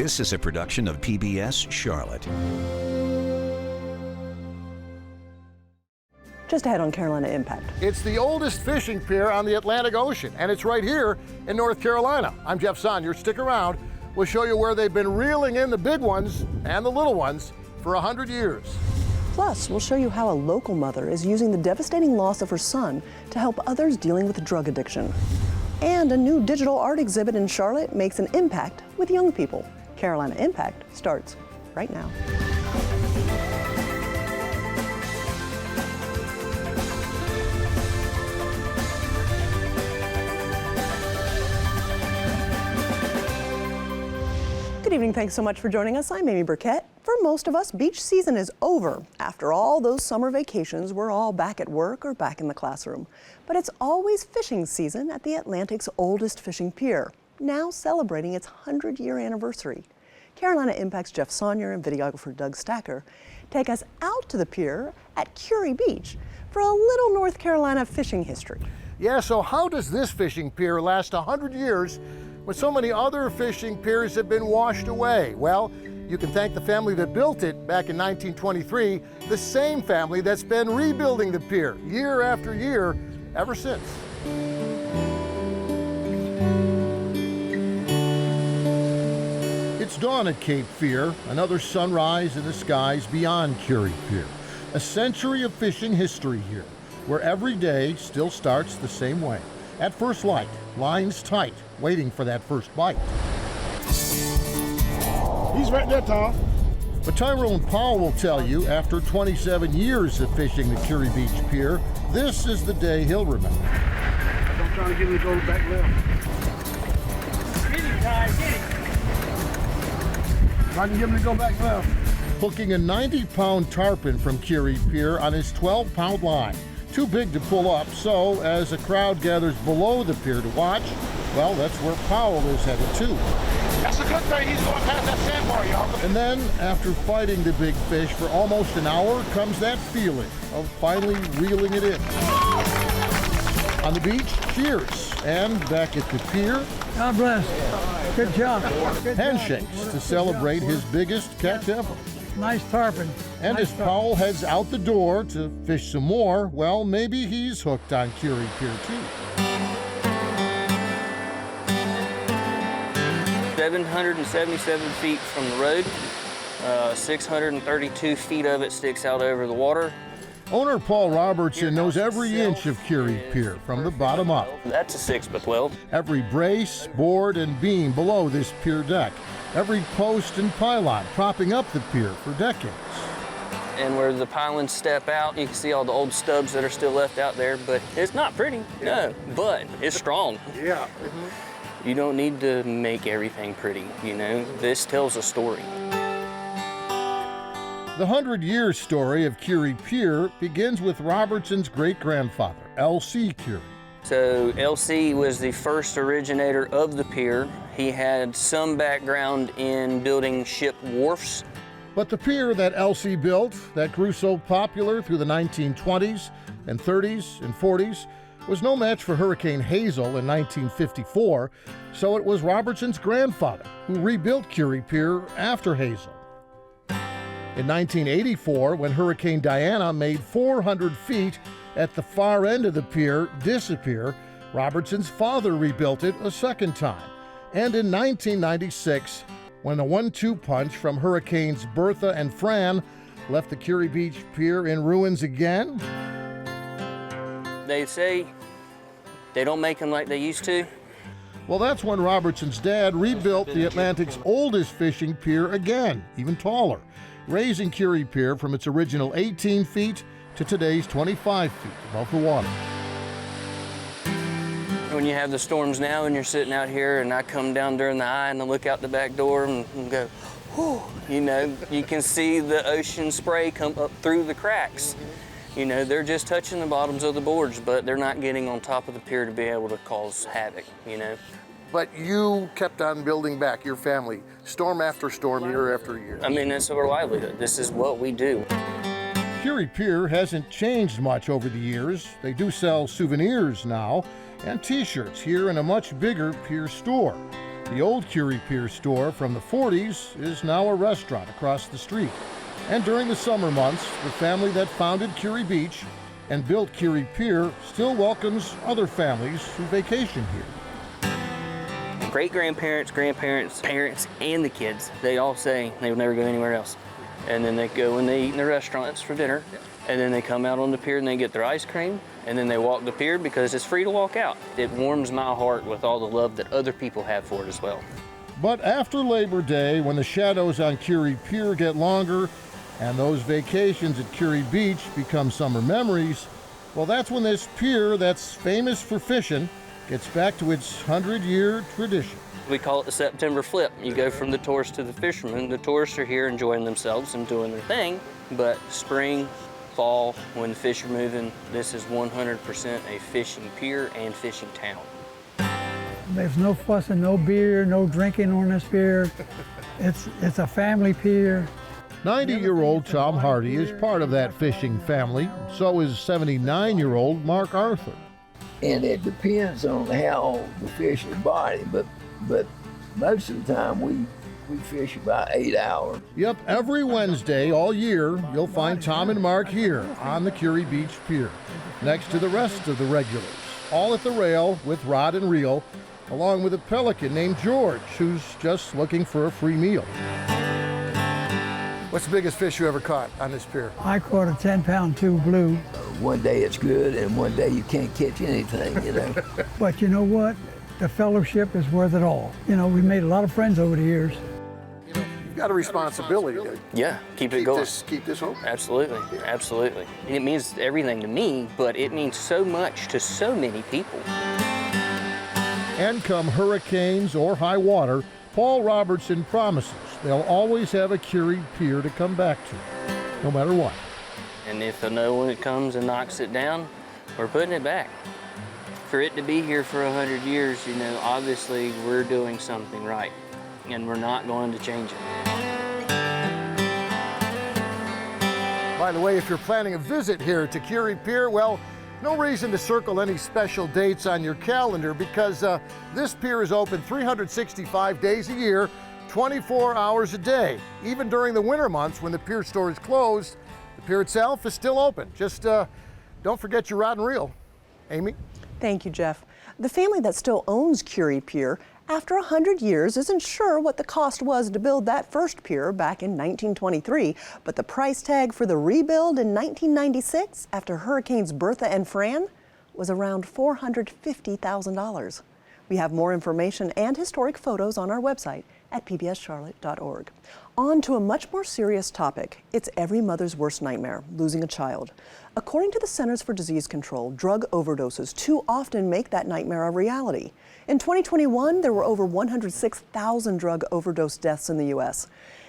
This is a production of PBS Charlotte. Just ahead on Carolina Impact. It's the oldest fishing pier on the Atlantic Ocean, and it's right here in North Carolina. I'm Jeff Sonyer. Stick around. We'll show you where they've been reeling in the big ones and the little ones for 100 years. Plus, we'll show you how a local mother is using the devastating loss of her son to help others dealing with drug addiction. And a new digital art exhibit in Charlotte makes an impact with young people. Carolina Impact starts right now. Good evening, thanks so much for joining us. I'm Amy Burkett. For most of us, beach season is over. After all those summer vacations, we're all back at work or back in the classroom. But it's always fishing season at the Atlantic's oldest fishing pier, now celebrating its 100-year anniversary. Carolina Impact's Jeff Sonyer and videographer Doug Stacker take us out to the pier at Kure Beach for a little North Carolina fishing history. Yeah, so how does this fishing pier last 100 years when so many other fishing piers have been washed away? Well, you can thank the family that built it back in 1923, the same family that's been rebuilding the pier year after year ever since. It's dawn at Cape Fear, another sunrise in the skies beyond Kure Pier. A century of fishing history here, where every day still starts the same way. At first light, lines tight, waiting for that first bite. He's right there, Tom. But Tyrone Powell will tell you, after 27 years of fishing the Kure Beach Pier, this is the day he'll remember. I'm trying to get him to go back left. Get him, Ty, get him. If I can get him to go back left. Hooking a 90-pound tarpon from Kure Pier on his 12-pound line. Too big to pull up, so as a crowd gathers below the pier to watch, well, that's where Powell is headed to. That's a good thing. He's going past that sandbar, y'all. And then, after fighting the big fish for almost an hour, comes that feeling of finally reeling it in. On the beach, cheers. And back at the pier, God bless. Good job. Good handshakes job. to celebrate his biggest catch ever. Nice tarpon. And nice as Powell heads out the door to fish some more, well, maybe he's hooked on Kure Pier too. 777 feet from the road, 632 feet of it sticks out over the water. Owner Paul Robertson knows every inch of Kure Pier from the bottom up. That's a 6x12. Every brace, board, and beam below this pier deck. Every post and pylon propping up the pier for decades. And where the pylons step out, you can see all the old stubs that are still left out there, but it's not pretty, no, but it's strong. Yeah. You don't need to make everything pretty, you know? This tells a story. The 100-year story of Kure Pier begins with Robertson's great-grandfather, L.C. Kure. So L.C. was the first originator of the pier. He had some background in building ship wharfs. But the pier that L.C. built, that grew so popular through the 1920s and 30s and 40s, was no match for Hurricane Hazel in 1954, so it was Robertson's grandfather who rebuilt Kure Pier after Hazel. In 1984, when Hurricane Diana made 400 feet at the far end of the pier disappear, Robertson's father rebuilt it a second time. And in 1996, when a 1-2 punch from Hurricanes Bertha and Fran left the Kure Beach Pier in ruins again. They say they don't make them like they used to. Well, that's when Robertson's dad rebuilt the Atlantic's oldest fishing pier again, even taller, raising Kure Pier from its original 18 feet to today's 25 feet above the water. When you have the storms now and you're sitting out here and I come down during the eye and I look out the back door and go, whew, you know, you can see the ocean spray come up through the cracks. You know, they're just touching the bottoms of the boards, but they're not getting on top of the pier to be able to cause havoc, you know. But you kept on building back, your family, storm after storm, year after year. I mean, that's our livelihood. This is what we do. Kure Pier hasn't changed much over the years. They do sell souvenirs now and t-shirts here in a much bigger pier store. The old Kure Pier store from the 40s is now a restaurant across the street. And during the summer months, the family that founded Kure Beach and built Kure Pier still welcomes other families who vacation here. Great-grandparents, grandparents, parents, and the kids, they all say they will never go anywhere else. And then they go and they eat in the restaurants for dinner, and then they come out on the pier and they get their ice cream, and then they walk the pier because it's free to walk out. It warms my heart with all the love that other people have for it as well. But after Labor Day, when the shadows on Kure Pier get longer and those vacations at Kure Beach become summer memories, well, that's when this pier that's famous for fishing gets back to its 100-year tradition. We call it the September flip. You go from the tourists to the fishermen. The tourists are here enjoying themselves and doing their thing, but spring, fall, when the fish are moving, this is 100% a fishing pier and fishing town. There's no fussing, no beer, no drinking on this pier. It's a family pier. 90-year-old Tom Hardy is part of that fishing family. So is 79-year-old Mark Arthur. And it depends on how the fish is biting, but most of the time we fish about 8 hours. Yep, every Wednesday all year, you'll find Tom and Mark here on the Kure Beach Pier, next to the rest of the regulars, all at the rail with rod and reel, along with a pelican named George, who's just looking for a free meal. What's the biggest fish you ever caught on this pier? I caught a 10-pound 2 blue. One day it's good, and one day you can't catch anything, you know. But you know what? The fellowship is worth it all. You know, we made a lot of friends over the years. You've got a responsibility to Keep it going. keep this open. Absolutely, absolutely. It means everything to me, but it means so much to so many people. And come hurricanes or high water, Paul Robertson promises they'll always have a Kure Pier to come back to, no matter what. And if no one comes and knocks it down, we're putting it back. For it to be here for 100 years, you know, obviously we're doing something right, and we're not going to change it. By the way, if you're planning a visit here to Kure Pier, well, no reason to circle any special dates on your calendar because this pier is open 365 days a year, 24 hours a day. Even during the winter months when the pier store is closed, the pier itself is still open. Just don't forget your rod and reel. Amy? Thank you, Jeff. The family that still owns Kure Pier, after 100 years, isn't sure what the cost was to build that first pier back in 1923, but the price tag for the rebuild in 1996 after Hurricanes Bertha and Fran was around $450,000. We have more information and historic photos on our website at pbscharlotte.org. On to a much more serious topic. It's every mother's worst nightmare, losing a child. According to the Centers for Disease Control, drug overdoses too often make that nightmare a reality. In 2021, there were over 106,000 drug overdose deaths in the U.S.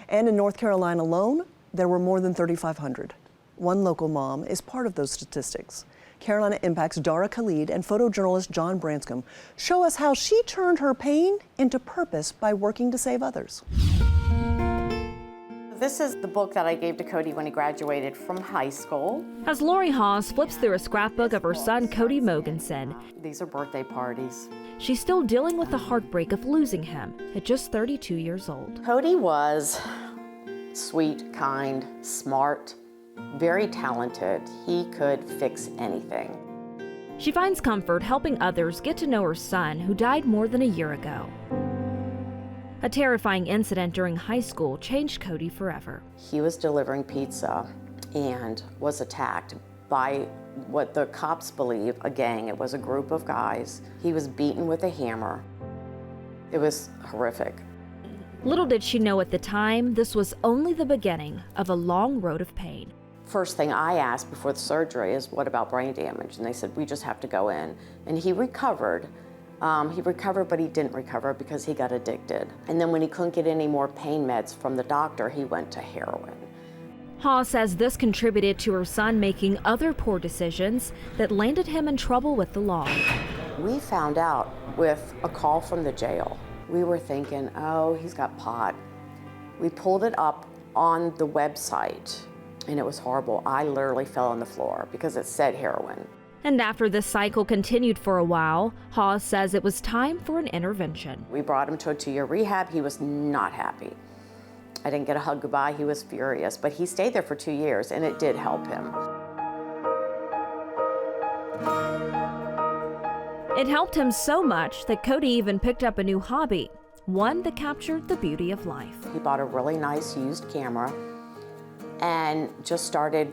And in North Carolina alone, there were more than 3,500. One local mom is part of those statistics. Carolina Impact's Dara Khalid and photojournalist John Branscombe show us how she turned her pain into purpose by working to save others. This is the book that I gave to Cody when he graduated from high school. As Lori Hawes flips through a scrapbook of her son, Cody Mogensen, These are birthday parties. she's still dealing with the heartbreak of losing him at just 32 years old. Cody was sweet, kind, smart, very talented. He could fix anything. She finds comfort helping others get to know her son, who died more than a year ago. A terrifying incident during high school changed Cody forever. He was delivering pizza and was attacked by what the cops believe a gang. It was a group of guys. He was beaten with a hammer. It was horrific. Little did she know at the time, this was only the beginning of a long road of pain. First thing I asked before the surgery is, what about brain damage? And they said, we just have to go in. And he recovered. But he didn't recover because he got addicted. And then when he couldn't get any more pain meds from the doctor, he went to heroin. Hawes says this contributed to her son making other poor decisions that landed him in trouble with the law. We found out with a call from the jail. We were thinking, oh, he's got pot. We pulled it up on the website, and it was horrible. I literally fell on the floor because it said heroin. And after this cycle continued for a while, Hawes says it was time for an intervention. We brought him to a 2-year rehab. He was not happy. I didn't get a hug goodbye. He was furious, but he stayed there for 2 years, and it did help him. It helped him so much that Cody even picked up a new hobby, one that captured the beauty of life. He bought a really nice used camera and just started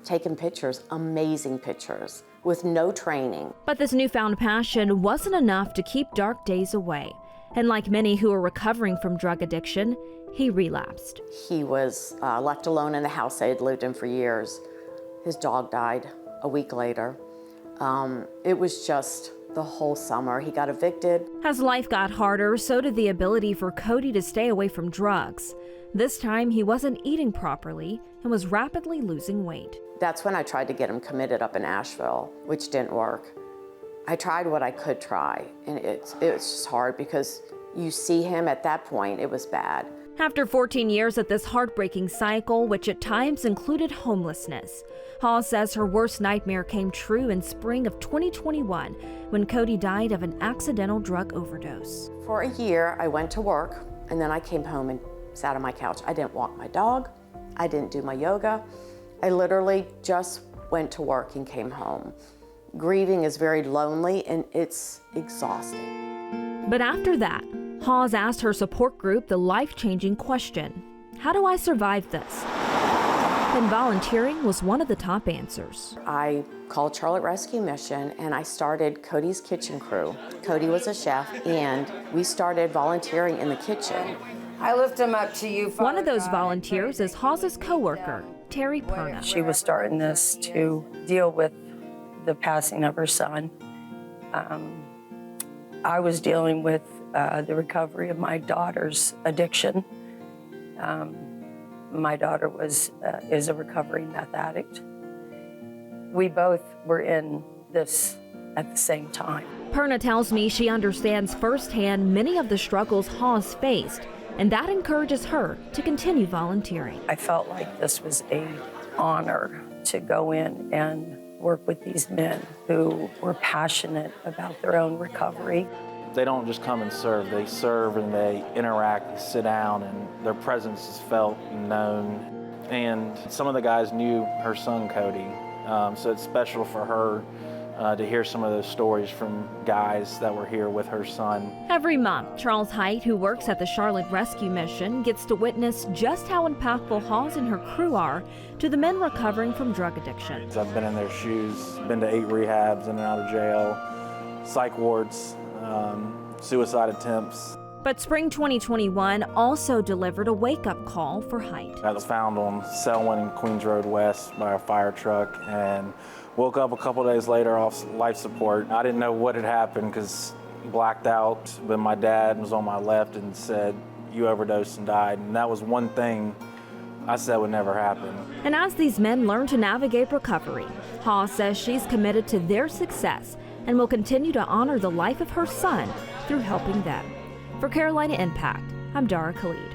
taking pictures, amazing pictures, with no training. But this newfound passion wasn't enough to keep dark days away. And like many who are recovering from drug addiction, he relapsed. He was left alone in the house they had lived in for years. His dog died a week later. It was just the whole summer. He got evicted. As life got harder, so did the ability for Cody to stay away from drugs. This time, he wasn't eating properly and was rapidly losing weight. That's when I tried to get him committed up in Asheville, which didn't work. I tried what I could try, and it's just hard because you see him at that point, it was bad. After 14 years of this heartbreaking cycle, which at times included homelessness, Hawes says her worst nightmare came true in spring of 2021 when Cody died of an accidental drug overdose. For a year, I went to work, and then I came home and sat on my couch. I didn't walk my dog. I didn't do my yoga. I literally just went to work and came home. Grieving is very lonely, and it's exhausting. But after that, Hawes asked her support group the life-changing question: how do I survive this? And volunteering was one of the top answers. I called Charlotte Rescue Mission, and I started Cody's kitchen crew. Cody was a chef, and we started volunteering in the kitchen. I lift him up to you, Father One of those God, volunteers is Hawes' co-worker, Terry Perna. She was starting this to deal with the passing of her son. I was dealing with the recovery of my daughter's addiction. My daughter is a recovering meth addict. We both were in this at the same time. Perna tells me she understands firsthand many of the struggles Hawes faced, and that encourages her to continue volunteering. I felt like this was an honor to go in and work with these men who were passionate about their own recovery. They don't just come and serve, they serve and they interact, they sit down, and their presence is felt and known. And some of the guys knew her son, Cody, so it's special for her to hear some of those stories from guys that were here with her son. Every month, Charles Height, who works at the Charlotte Rescue Mission, gets to witness just how impactful Hawes and her crew are to the men recovering from drug addiction. I've been in their shoes, been to 8 rehabs, in and out of jail, psych wards, suicide attempts. But spring 2021 also delivered a wake-up call for Height. I was found on Selwyn and Queens Road West by a fire truck and woke up a couple days later off life support. I didn't know what had happened because blacked out, but my dad was on my left and said, "You overdosed and died." And that was one thing I said would never happen. And as these men learn to navigate recovery, Hawes says she's committed to their success and will continue to honor the life of her son through helping them. For Carolina Impact, I'm Dara Khalid.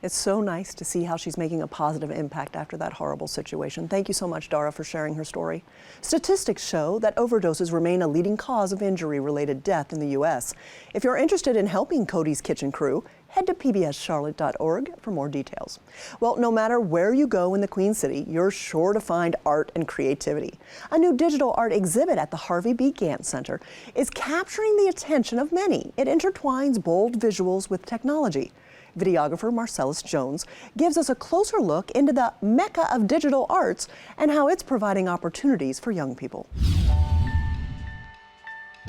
It's so nice to see how she's making a positive impact after that horrible situation. Thank you so much, Dara, for sharing her story. Statistics show that overdoses remain a leading cause of injury-related death in the U.S. If you're interested in helping Cody's kitchen crew, head to pbscharlotte.org for more details. Well, no matter where you go in the Queen City, you're sure to find art and creativity. A new digital art exhibit at the Harvey B. Gantt Center is capturing the attention of many. It intertwines bold visuals with technology. Videographer Marcellus Jones gives us a closer look into the Mecca of digital arts and how it's providing opportunities for young people.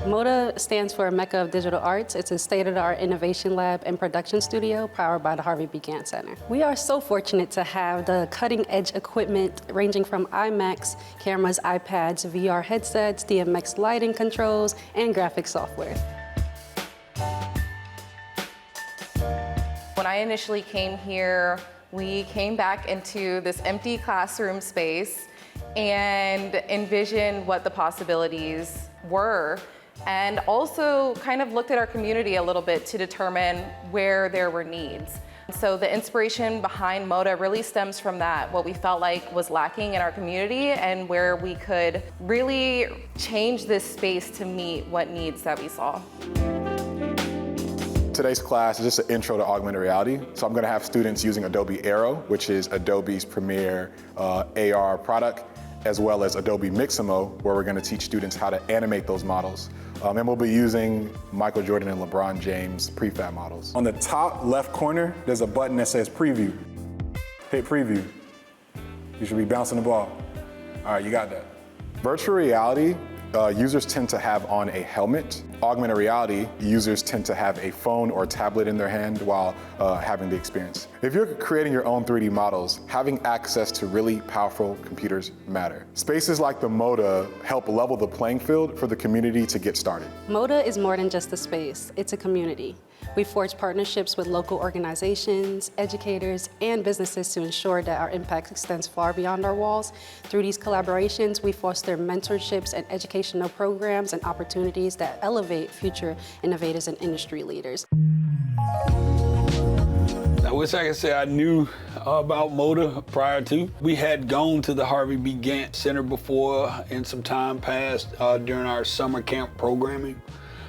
MODA stands for Mecca of Digital Arts. It's a state-of-the-art innovation lab and production studio powered by the Harvey B. Gantt Center. We are so fortunate to have the cutting-edge equipment ranging from IMAX cameras, iPads, VR headsets, DMX lighting controls, and graphics software. When I initially came here, we came back into this empty classroom space and envisioned what the possibilities were, and also kind of looked at our community a little bit to determine where there were needs. So the inspiration behind Moda really stems from that, what we felt like was lacking in our community and where we could really change this space to meet what needs that we saw. Today's class is just an intro to augmented reality. So I'm gonna have students using Adobe Aero, which is Adobe's premier AR product, as well as Adobe Mixamo, where we're gonna teach students how to animate those models. And we'll be using Michael Jordan and LeBron James prefab models. On the top left corner, there's a button that says preview. Hit preview. You should be bouncing the ball. All right, you got that. Virtual reality, users tend to have on a helmet. Augmented reality, users tend to have a phone or tablet in their hand while having the experience. If you're creating your own 3D models, having access to really powerful computers matter. Spaces like the Moda help level the playing field for the community to get started. Moda is more than just a space, it's a community. We forge partnerships with local organizations, educators, and businesses to ensure that our impact extends far beyond our walls. Through these collaborations, we foster mentorships and educational programs and opportunities that elevate future innovators and industry leaders. I wish I could say I knew about Moda prior to. We had gone to the Harvey B. Gantt Center before in some time past during our summer camp programming.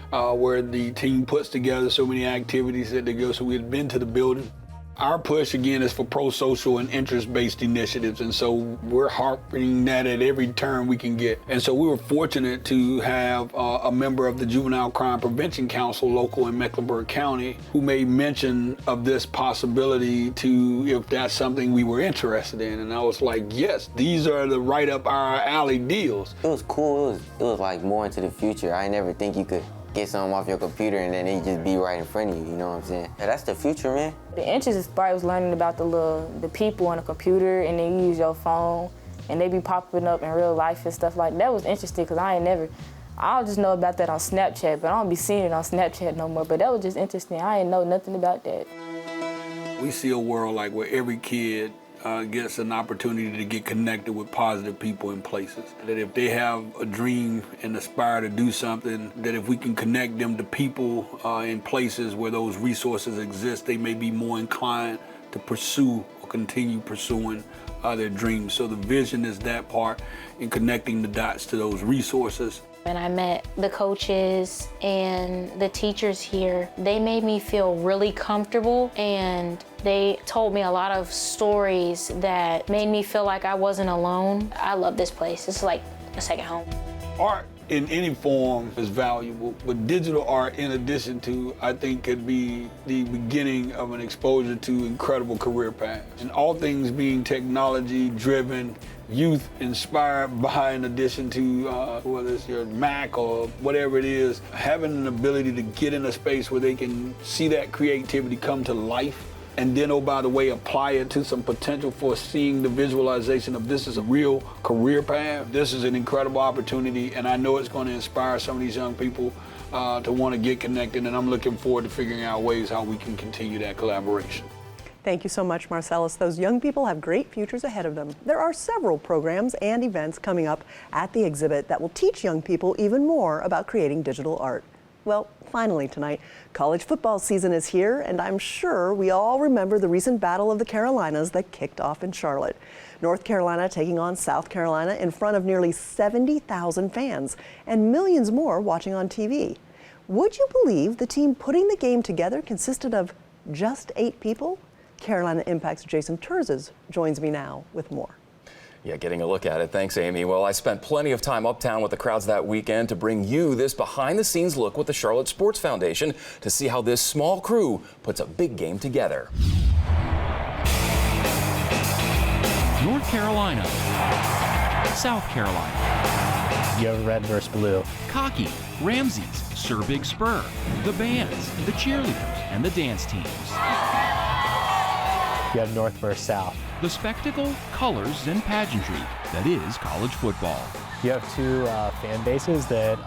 Where the team puts together so many activities that they go, so we had been to the building. Our push, again, is for pro-social and interest-based initiatives, and so we're harping that at every turn we can get. And so we were fortunate to have a member of the Juvenile Crime Prevention Council local in Mecklenburg County who made mention of this possibility to, if that's something we were interested in. And I was like, yes, these are the right up our alley deals. It was cool. It was like more into the future. I never think you could get something off your computer and then it just be right in front of you, you know what I'm saying? Yeah, that's the future, man. The interesting part was learning about the people on the computer, and then you use your phone and they be popping up in real life and stuff like that. That was interesting because I'll just know about that on Snapchat, but I don't be seeing it on Snapchat no more. But that was just interesting. I didn't know nothing about that. We see a world like where every kid gets an opportunity to get connected with positive people and places. That if they have a dream and aspire to do something, that if we can connect them to people in places where those resources exist, they may be more inclined to pursue or continue pursuing their dreams. So the vision is that part in connecting the dots to those resources. When I met the coaches and the teachers here, they made me feel really comfortable, and they told me a lot of stories that made me feel like I wasn't alone. I love this place. It's like a second home. Art in any form is valuable, but digital art, in addition to, I think, could be the beginning of an exposure to incredible career paths. And all things being technology-driven, youth-inspired by, in addition to whether it's your Mac or whatever it is, having an ability to get in a space where they can see that creativity come to life, and then, oh, by the way, apply it to some potential for seeing the visualization of this is a real career path. This is an incredible opportunity, and I know it's going to inspire some of these young people to want to get connected, and I'm looking forward to figuring out ways how we can continue that collaboration. Thank you so much, Marcellus. Those young people have great futures ahead of them. There are several programs and events coming up at the exhibit that will teach young people even more about creating digital art. Well, finally tonight, college football season is here, and I'm sure we all remember the recent Battle of the Carolinas that kicked off in Charlotte. North Carolina taking on South Carolina in front of nearly 70,000 fans and millions more watching on TV. Would you believe the team putting the game together consisted of just 8 people? Carolina Impact's Jason Terzes joins me now with more. Yeah, getting a look at it. Thanks, Amy. Well, I spent plenty of time uptown with the crowds that weekend to bring you this behind-the-scenes look with the Charlotte Sports Foundation to see how this small crew puts a big game together. North Carolina, South Carolina. You have red versus blue. Cocky, Ramses, Sir Big Spur, the bands, the cheerleaders, and the dance teams. You have north versus south. The spectacle, colors, and pageantry that is college football. You have 2 fan bases that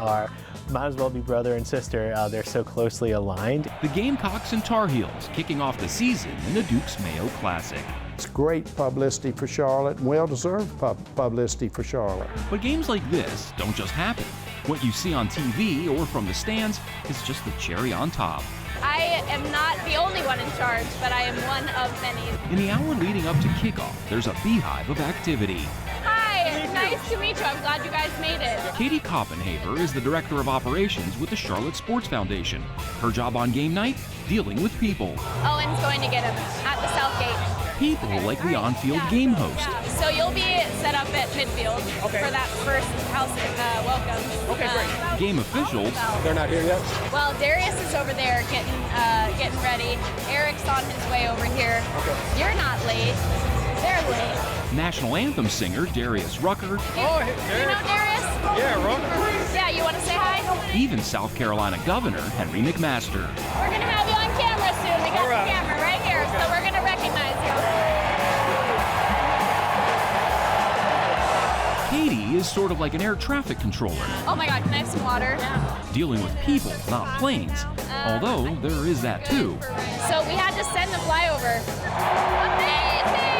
might as well be brother and sister. They're so closely aligned. The Gamecocks and Tar Heels kicking off the season in the Duke's Mayo Classic. It's great publicity for Charlotte, and well-deserved publicity for Charlotte. But games like this don't just happen. What you see on TV or from the stands is just the cherry on top. I am not the only one in charge, but I am one of many. In the hour leading up to kickoff, there's a beehive of activity. Hi, nice to meet you. I'm glad you guys made it. Katie Koppenhaver is the Director of Operations with the Charlotte Sports Foundation. Her job on game night? Dealing with people. Owen's going to get him at the south gate. People like the on-field game host. So you'll be set up at midfield for that first house welcome. Okay, great. Game officials. They're not here yet? Well, Darius is over there getting ready. Eric's on his way over here. Okay. You're not late. They're late. National anthem singer Darius Rucker. You know Darius? Yeah, Rucker. Yeah, you want to say hi? Even South Carolina Governor Henry McMaster. We're going to have you on camera soon. We got the camera right here, so we're going to recognize you. Katie is sort of like an air traffic controller. Oh my God, can I have some water? Dealing with people, not planes. Although there is that too. So we had to send the flyover. Amazing!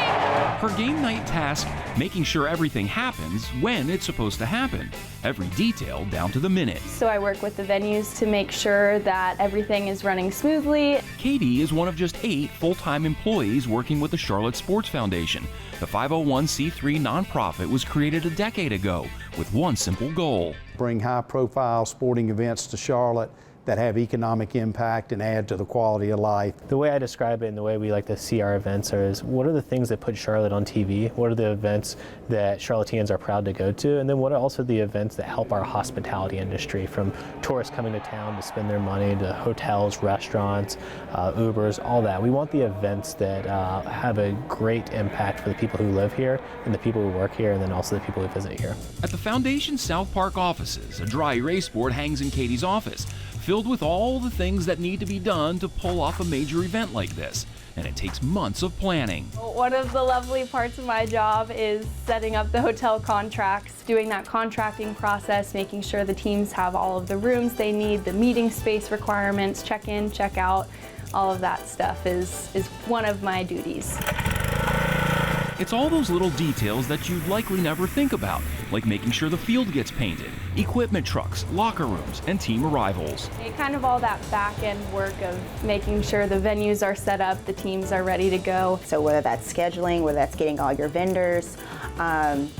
Her game night task, making sure everything happens when it's supposed to happen. Every detail down to the minute. So I work with the venues to make sure that everything is running smoothly. Katie is one of just 8 full-time employees working with the Charlotte Sports Foundation. The 501c3 nonprofit was created a decade ago with one simple goal. Bring high-profile sporting events to Charlotte that have economic impact and add to the quality of life. The way I describe it and the way we like to see our events is what are the things that put Charlotte on TV? What are the events that Charlotteans are proud to go to? And then what are also the events that help our hospitality industry, from tourists coming to town to spend their money to hotels, restaurants, Ubers, all that. We want the events that have a great impact for the people who live here and the people who work here and then also the people who visit here. At the Foundation's South Park offices, a dry erase board hangs in Katie's office, filled with all the things that need to be done to pull off a major event like this. And it takes months of planning. One of the lovely parts of my job is setting up the hotel contracts, doing that contracting process, making sure the teams have all of the rooms they need, the meeting space requirements, check in, check out, all of that stuff is one of my duties. It's all those little details that you'd likely never think about, like making sure the field gets painted, equipment trucks, locker rooms, and team arrivals. Kind of all that back-end work of making sure the venues are set up, the teams are ready to go. So whether that's scheduling, whether that's getting all your vendors,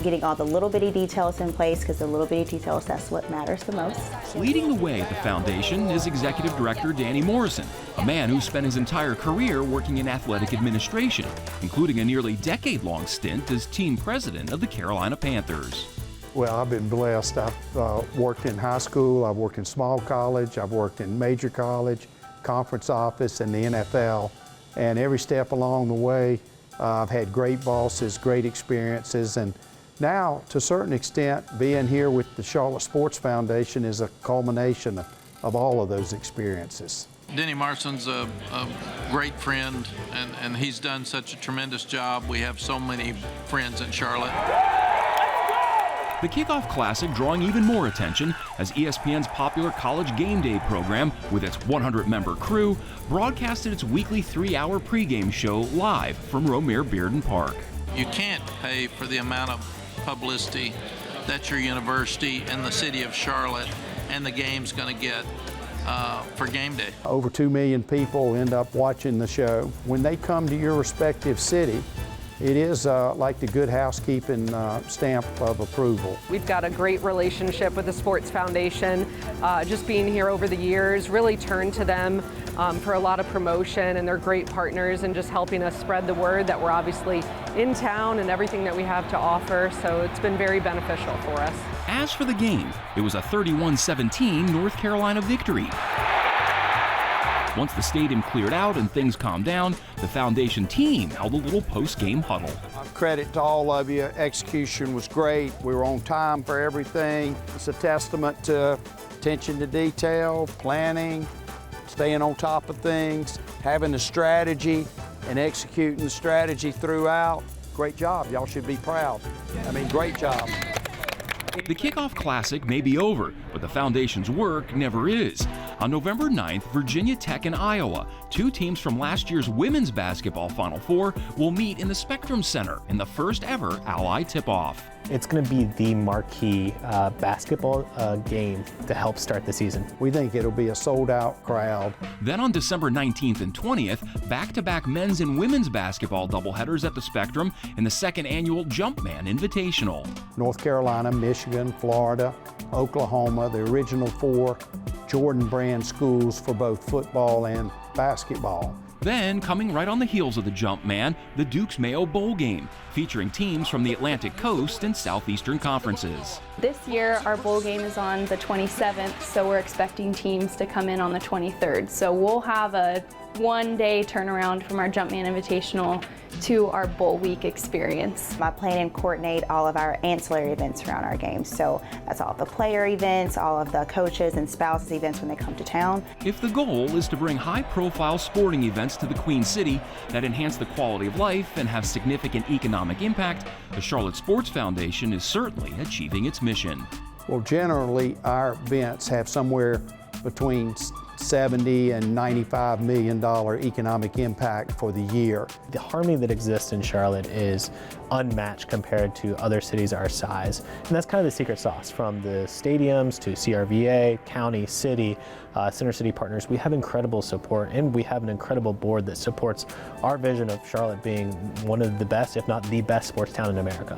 getting all the little bitty details in place, because the little bitty details, that's what matters the most. Leading the way at the foundation is Executive Director Danny Morrison, a man who spent his entire career working in athletic administration, including a nearly decade-long stint as team president of the Carolina Panthers. Well, I've been blessed. I've worked in high school, I've worked in small college, I've worked in major college, conference office, and the NFL. And every step along the way, I've had great bosses, great experiences, and now, to a certain extent, being here with the Charlotte Sports Foundation is a culmination of all of those experiences. Denny Marston's a great friend, and he's done such a tremendous job. We have so many friends in Charlotte. The Kickoff Classic drawing even more attention as ESPN's popular College Game Day program, with its 100-member crew, broadcasted its weekly 3-hour pregame show live from Romare Bearden Park. You can't pay for the amount of publicity that your university and the city of Charlotte and the game's going to get for game day. Over 2 million people end up watching the show. When they come to your respective city, it is like the good housekeeping stamp of approval. We've got a great relationship with the Sports Foundation. Just being here over the years, really turned to them for a lot of promotion, and they're great partners in just helping us spread the word that we're obviously in town and everything that we have to offer, so it's been very beneficial for us. As for the game, it was a 31-17 North Carolina victory. Once the stadium cleared out and things calmed down, the Foundation team held a little post-game huddle. Credit to all of you. Execution was great. We were on time for everything. It's a testament to attention to detail, planning, staying on top of things, having a strategy, and executing the strategy throughout. Great job. Y'all should be proud. I mean, great job. The Kickoff Classic may be over, but the Foundation's work never is. On November 9th, Virginia Tech and Iowa, two teams from last year's women's basketball Final Four, will meet in the Spectrum Center in the first ever Ally tip-off. It's going to be the marquee basketball game to help start the season. We think it'll be a sold-out crowd. Then on December 19th and 20th, back-to-back men's and women's basketball doubleheaders at the Spectrum in the second annual Jumpman Invitational. North Carolina, Michigan, Florida, Oklahoma, the original 4 Jordan brand schools for both football and basketball. Then, coming right on the heels of the Jumpman, the Duke's Mayo Bowl game, featuring teams from the Atlantic Coast and Southeastern conferences. This year, our bowl game is on the 27th, so we're expecting teams to come in on the 23rd. So we'll have a one-day turnaround from our Jumpman Invitational to our bowl week experience. I plan and coordinate all of our ancillary events around our games. So that's all the player events, all of the coaches and spouses events when they come to town. If the goal is to bring high-profile sporting events to the Queen City that enhance the quality of life and have significant economic impact, the Charlotte Sports Foundation is certainly achieving its mission. Well, generally, our events have somewhere between $70 and $95 million economic impact for the year. The harmony that exists in Charlotte is unmatched compared to other cities our size. And that's kind of the secret sauce. From the stadiums to CRVA, county, city, Center City partners, we have incredible support, and we have an incredible board that supports our vision of Charlotte being one of the best, if not the best, sports town in America.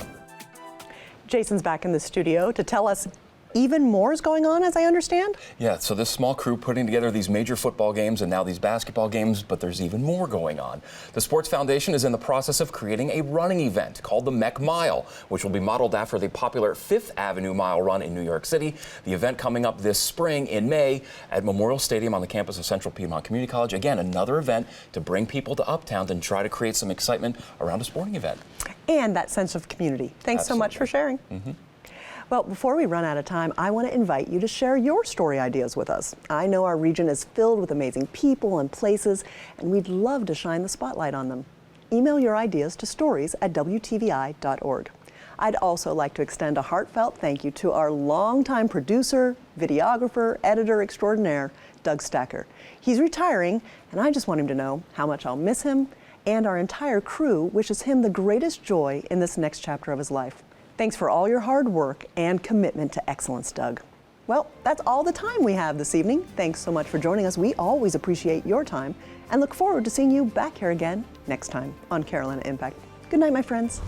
Jason's back in the studio to tell us even more is going on, as I understand? Yeah, so this small crew putting together these major football games and now these basketball games, but there's even more going on. The Sports Foundation is in the process of creating a running event called the Mecca Mile, which will be modeled after the popular Fifth Avenue Mile run in New York City. The event coming up this spring in May at Memorial Stadium on the campus of Central Piedmont Community College. Again, another event to bring people to Uptown and try to create some excitement around a sporting event. And that sense of community. Thanks so much for sharing. Well, before we run out of time, I want to invite you to share your story ideas with us. I know our region is filled with amazing people and places, and we'd love to shine the spotlight on them. Email your ideas to stories@WTVI.org. I'd also like to extend a heartfelt thank you to our longtime producer, videographer, editor extraordinaire, Doug Stacker. He's retiring, and I just want him to know how much I'll miss him, and our entire crew wishes him the greatest joy in this next chapter of his life. Thanks for all your hard work and commitment to excellence, Doug. Well, that's all the time we have this evening. Thanks so much for joining us. We always appreciate your time and look forward to seeing you back here again next time on Carolina Impact. Good night, my friends.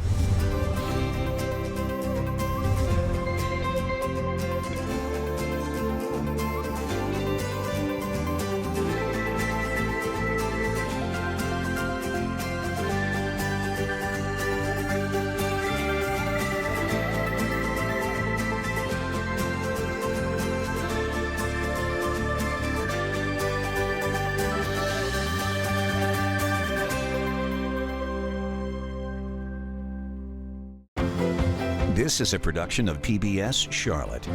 This is a production of PBS Charlotte.